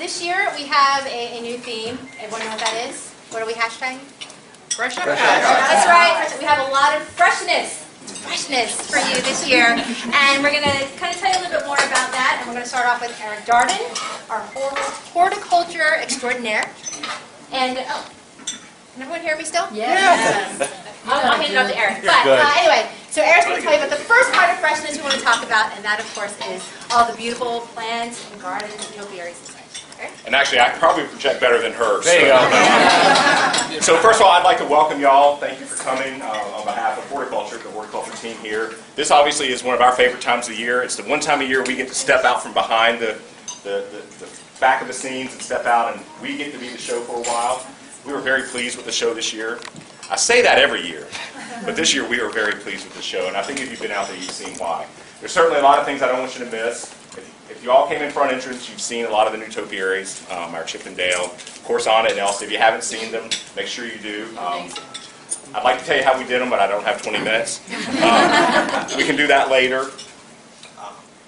This year we have a new theme. Everyone know what that is? What are we hashtagging? Fresh Epcot. That's right. We have a lot of freshness for you this year. And we're going to kind of tell you a little bit more about that. And we're going to start off with Eric Darden, our horticulture extraordinaire. And, oh, can everyone hear me still? Yes. I'll hand it off to Eric. But anyway, so Eric's going to tell you about the first part of freshness we want to talk about, and that, of course, is all the beautiful plants and gardens and topiaries and such. And actually, I probably project better than her. There you go. So first of all, I'd like to welcome y'all. Thank you for coming on behalf of Horticulture, the horticulture team here. This obviously is one of our favorite times of the year. It's the one time of year we get to step out from behind the back of the scenes and step out, and we get to be the show for a while. We were very pleased with the show this year. I say that every year, but this year we were very pleased with the show, and I think if you've been out there, you've seen why. There's certainly a lot of things I don't want you to miss. If you all came in front entrance, you've seen a lot of the new topiaries, our Chip and Dale, of course, Anna and Elsie. If you haven't seen them, make sure you do. I'd like to tell you how we did them, but I don't have 20 minutes. We can do that later.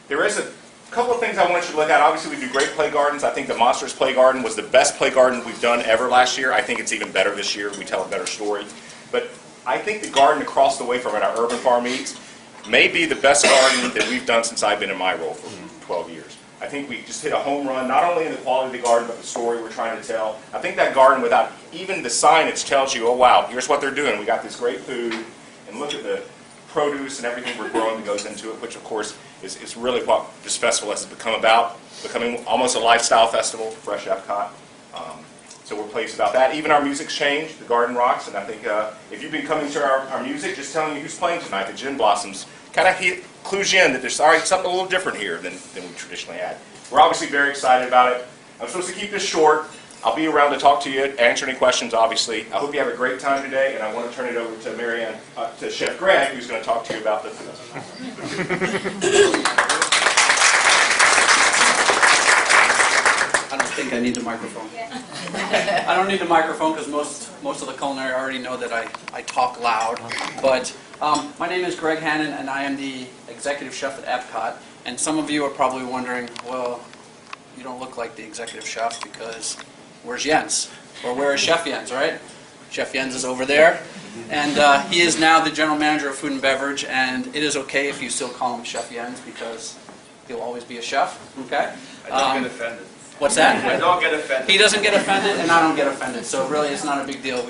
There is a couple of things I want you to look at. Obviously, we do great play gardens. I think the Monsters Play Garden was the best play garden we've done ever last year. I think it's even better this year. We tell a better story. But I think the garden across the way from it, our Urban Farm Eats, may be the best garden that we've done since I've been in my role for 12 years. I think we just hit a home run, not only in the quality of the garden, but the story we're trying to tell. I think that garden, without even the signage, tells you, oh wow, here's what they're doing. We got this great food, and look at the produce and everything we're growing that goes into it, which of course is really what this festival has become about, becoming almost a lifestyle festival, Fresh Epcot. So we're pleased about that. Even our music's changed, the garden rocks, and I think if you've been coming to our music, just telling you who's playing tonight, the Gin Blossoms, kind of clues you in that there's something a little different here than we traditionally had. We're obviously very excited about it. I'm supposed to keep this short. I'll be around to talk to you, answer any questions, obviously. I hope you have a great time today, and I want to turn it over to Marianne, to Chef Gregg, who's going to talk to you about the I don't think I need the microphone. I don't need the microphone because most of the culinary already know that I talk loud. But my name is Gregg Hannon, and I am the executive chef at Epcot. And some of you are probably wondering, well, you don't look like the executive chef because where's Jens? Or where is Chef Jens, right? Chef Jens is over there. And he is now the general manager of food and beverage. And it is okay if you still call him Chef Jens because he'll always be a chef. Okay? I don't get offended. What's that? I don't get offended. He doesn't get offended, and I don't get offended. So really, it's not a big deal.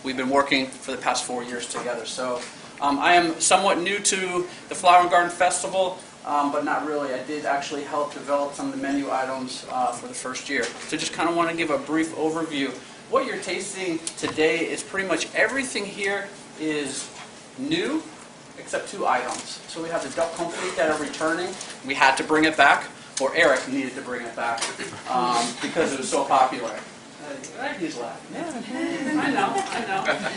We've been working for the past 4 years together. So I am somewhat new to the Flower and Garden Festival, but not really. I did actually help develop some of the menu items for the first year. So just kind of want to give a brief overview. What you're tasting today is pretty much everything here is new, except 2 items. So we have the duck confit that are returning. We had to bring it back. Or Eric needed to bring it back because it was so popular. He's laughing. Yeah, I know.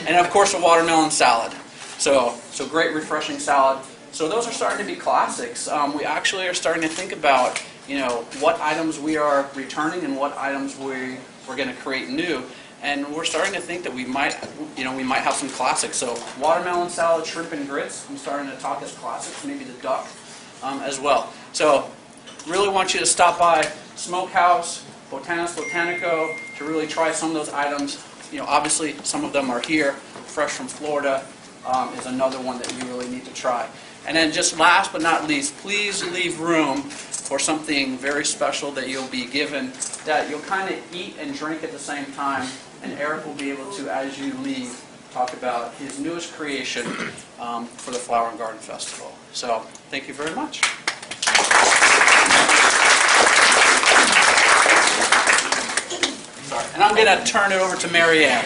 And of course, a watermelon salad. So great, refreshing salad. So those are starting to be classics. We actually are starting to think about, what items we are returning and what items we're going to create new. And we're starting to think that we might have some classics. So watermelon salad, shrimp and grits. I'm starting to talk as classics. Maybe the duck as well. So. Really want you to stop by Smokehouse, Botanis Botanico to really try some of those items. Obviously some of them are here. Fresh from Florida is another one that you really need to try. And then just last but not least, please leave room for something very special that you'll be given that you'll kind of eat and drink at the same time. And Eric will be able to, as you leave, talk about his newest creation for the Flower and Garden Festival. So thank you very much. And I'm going to turn it over to Marianne.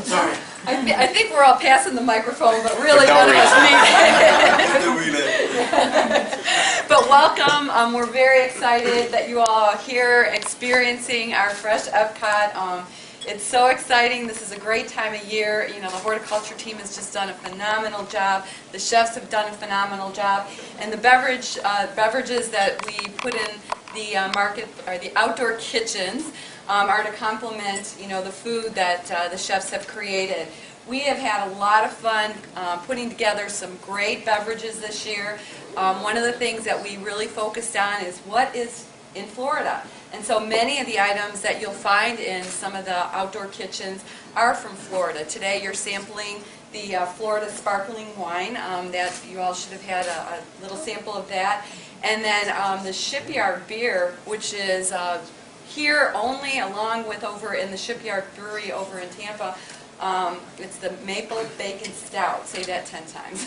Sorry. I think we're all passing the microphone, but really none of us need it. But welcome. We're very excited that you all are here experiencing our Fresh Epcot. It's so exciting. This is a great time of year. The horticulture team has just done a phenomenal job. The chefs have done a phenomenal job. And the beverages that we put in the market, or the outdoor kitchens, are to complement, the food that the chefs have created. We have had a lot of fun putting together some great beverages this year. One of the things that we really focused on is what is in Florida. And so many of the items that you'll find in some of the outdoor kitchens are from Florida. Today you're sampling the Florida sparkling wine. That you all should have had a little sample of that. And then the Shipyard beer, which is here only, along with over in the Shipyard Brewery over in Tampa. It's the Maple Bacon Stout. Say that 10 times.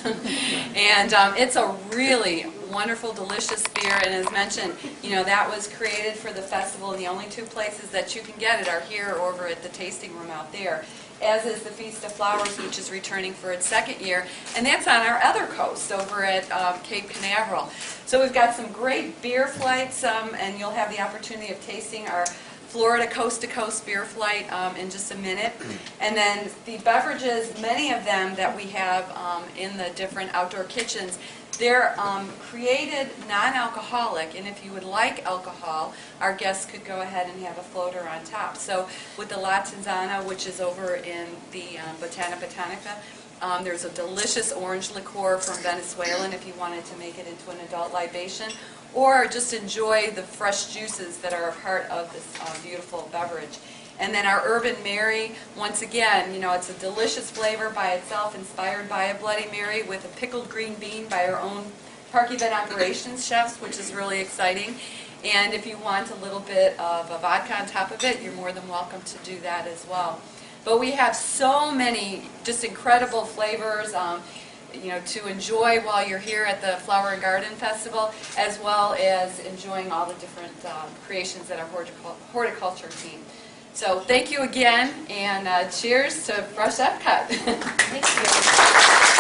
And it's a really wonderful, delicious beer. And as mentioned, that was created for the festival, and the only two places that you can get it are here or over at the tasting room out there. As is the Feast of Flowers, which is returning for its second year, and that's on our other coast over at Cape Canaveral. So we've got some great beer flights, and you'll have the opportunity of tasting our Florida coast-to-coast beer flight in just a minute. And then the beverages, many of them that we have in the different outdoor kitchens, they're created non-alcoholic, and if you would like alcohol, our guests could go ahead and have a floater on top. So with the La Tanzana, which is over in the Botana Botanica, there's a delicious orange liqueur from Venezuelan if you wanted to make it into an adult libation, or just enjoy the fresh juices that are a part of this beautiful beverage. And then our Urban Mary, once again, it's a delicious flavor by itself, inspired by a Bloody Mary with a pickled green bean by our own park event operations chefs, which is really exciting. And if you want a little bit of a vodka on top of it, you're more than welcome to do that as well. But we have so many just incredible flavors to enjoy while you're here at the Flower and Garden Festival, as well as enjoying all the different creations that our horticulture team. So thank you again, and cheers to Fresh Epcot. Thank you.